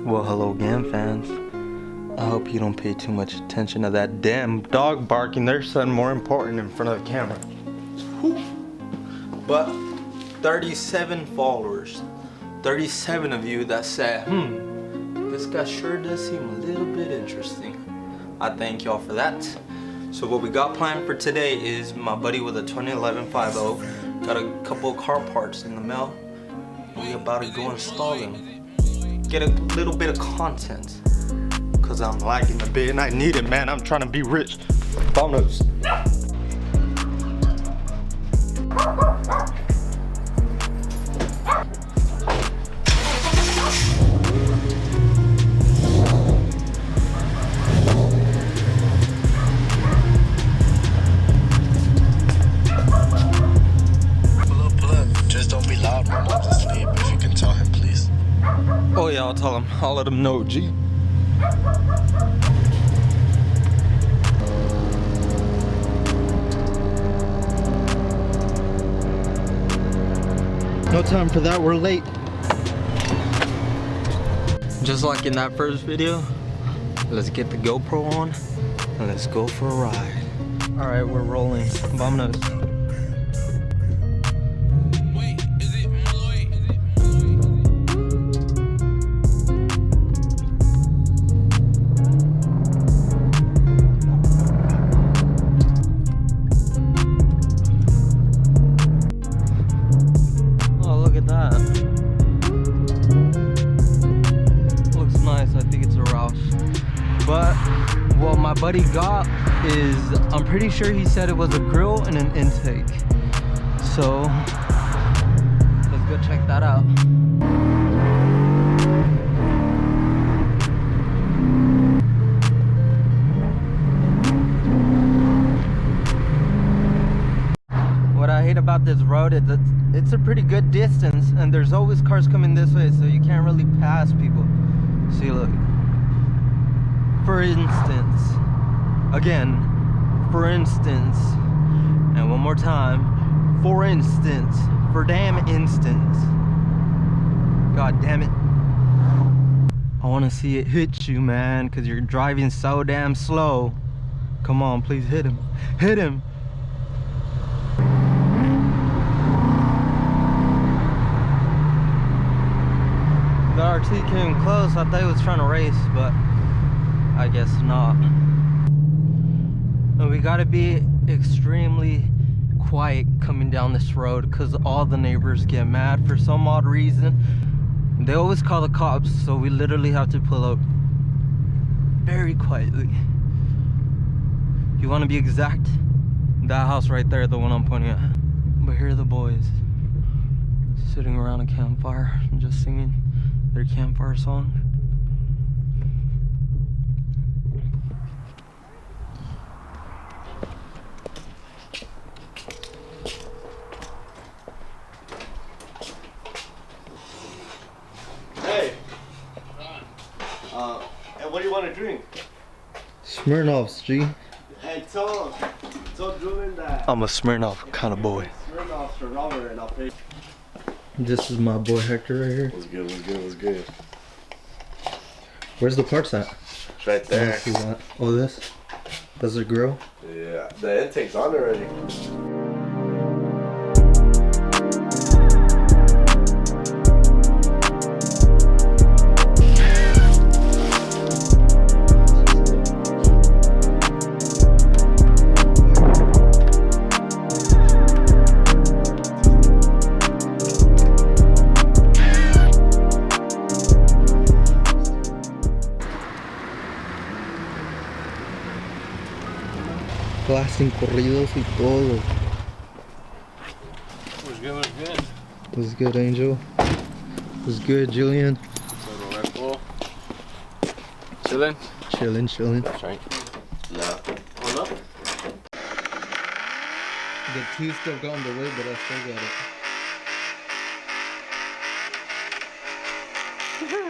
Well, hello again, fans. I hope you don't pay too much attention to that damn dog barking. There's something more important in front of the camera. Whew. But 37 followers, 37 of you that said, this guy sure does seem a little bit interesting. I thank y'all for that. So what we got planned for today is my buddy with a 2011 5.0 got a couple of car parts in the mail. We about to go install them. Get a little bit of content. Cause I'm lagging a bit and I need it, man. I'm trying to be rich. Bonus. Just don't be loud, my mom's asleep. If you can tell him, please. Oh yeah, I'll tell him. I'll let him know, G. No time for that, we're late. Just like in that first video, let's get the GoPro on and let's go for a ride. All right, we're rolling. Vámonos. But what my buddy got is, I'm pretty sure he said it was a grill and an intake. So let's go check that out. What I hate about this road is that it's a pretty good distance and there's always cars coming this way, so you can't really pass people. See, look. For instance, again, for instance, and one more time, for instance, for damn instance. God damn it. I want to see it hit you, man, because you're driving so damn slow. Come on, please hit him. Hit him. The RT came close. I thought he was trying to race, but I guess not. And we gotta be extremely quiet coming down this road because all the neighbors get mad for some odd reason. They always call the cops, so we literally have to pull up very quietly. You want to be exact? That house right there, the one I'm pointing at. But here are the boys sitting around a campfire and just singing their campfire song. And what do you want to drink? Smirnoff's, G. Hey, tell Julian that. I'm a Smirnoff kind of boy. Smirnoff's for Robert and I'll pay. This is my boy Hector right here. What's good, what's good, what's good? Where's the parts at? It's right there. Oh, this? Does it grill? Yeah, the intake's on already. Blasting corridos y todo. What's good, what's good? What's good, Angel? What's good, Julian? What's up, Chilling? Chilling. That's right. No. Hold up. The two still got in the way, but I still got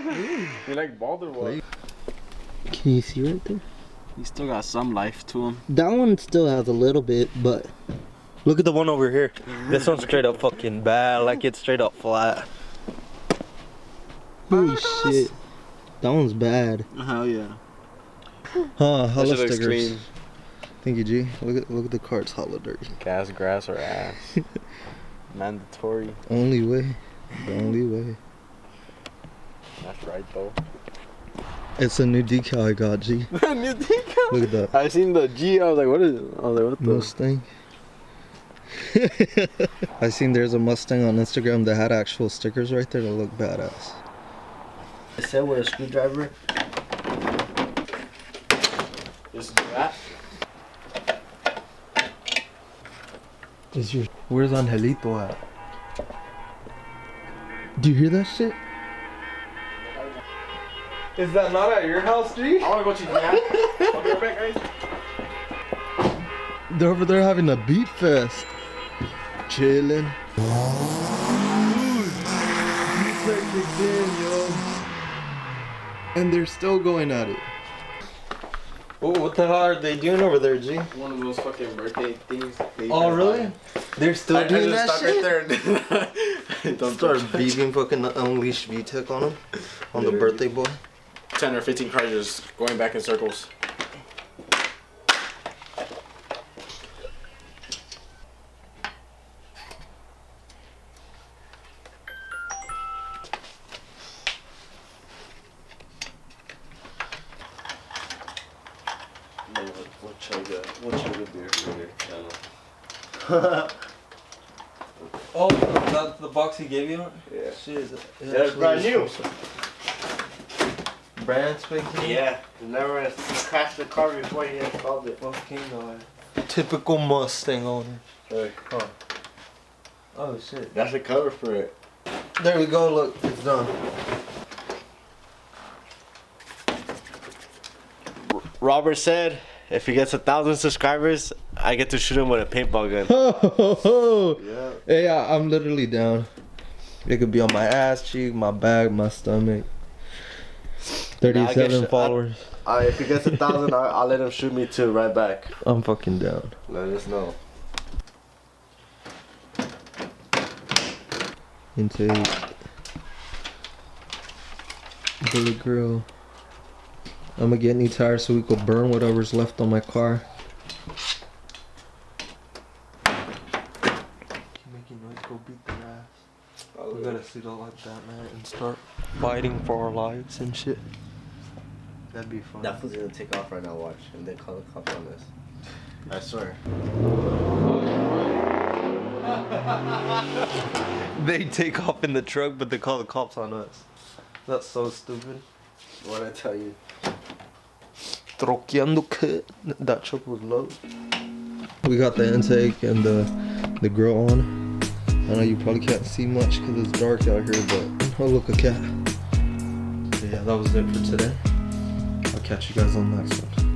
it. You like bald or what? Can you see right there? He still got some life to him. That one still has a little bit, but look at the one over here. This one's straight up fucking bad, like it's straight up flat. Holy shit. That one's bad. Hell yeah. Huh, That hella shit looks stickers. clean. Thank you, G. Look at the cards, hella dirty. Gas, grass, or ass. Mandatory. Only way. The only way. That's right though. It's a new decal I got, G. New decal. Look at that. I seen the G. I was like, what is it? I was like, what the? Mustang. I seen there's a Mustang on Instagram that had actual stickers right there that look badass. I said with a screwdriver. Just do that. Is your where's Angelito at? Do you hear that shit? Is that not at your house, G? I wanna go to the I'll be right back, guys. They're over there having a beat fest. Chilling. And they're still going at it. What the hell are they doing over there, G? One of those fucking birthday things. Oh, really? They're still doing that shit? Right there. Don't start beeping fucking unleashed VTech on them. On the birthday boy. 10 or 15 cars just going back in circles. We'll chug a beer for your channel. Oh, that's the box he gave you? Yeah. Shit. That's brand new. Brand spanking? Yeah. Never crashed the car before he installed it. Fucking God. Typical Mustang owner. Hey, Huh. Oh shit. that's the cover for it. There we go, look, it's done. Robert said if he gets 1,000 subscribers, I get to shoot him with a paintball gun. Yeah. Hey, I'm literally down. It could be on my ass cheek, my back, my stomach. 37 followers. If he gets 1,000, I'll let him shoot me too, right back. I'm fucking down. Let us know. Intake. Billet grill. I'm gonna get new tires so we could burn whatever's left on my car. Keep making noise, go beat their ass. We gotta sit all like that, man, and start fighting for our lives and shit. That'd be fun. That fool's gonna take off right now, watch. And then call the cops on us. I swear. They take off in the truck, but they call the cops on us. That's so stupid. What'd I tell you? Troqueando que that truck was low. We got the intake and the grill on. I know you probably can't see much because it's dark out here, but oh look, a cat. So yeah, that was it for today. I'll catch you guys on the next one.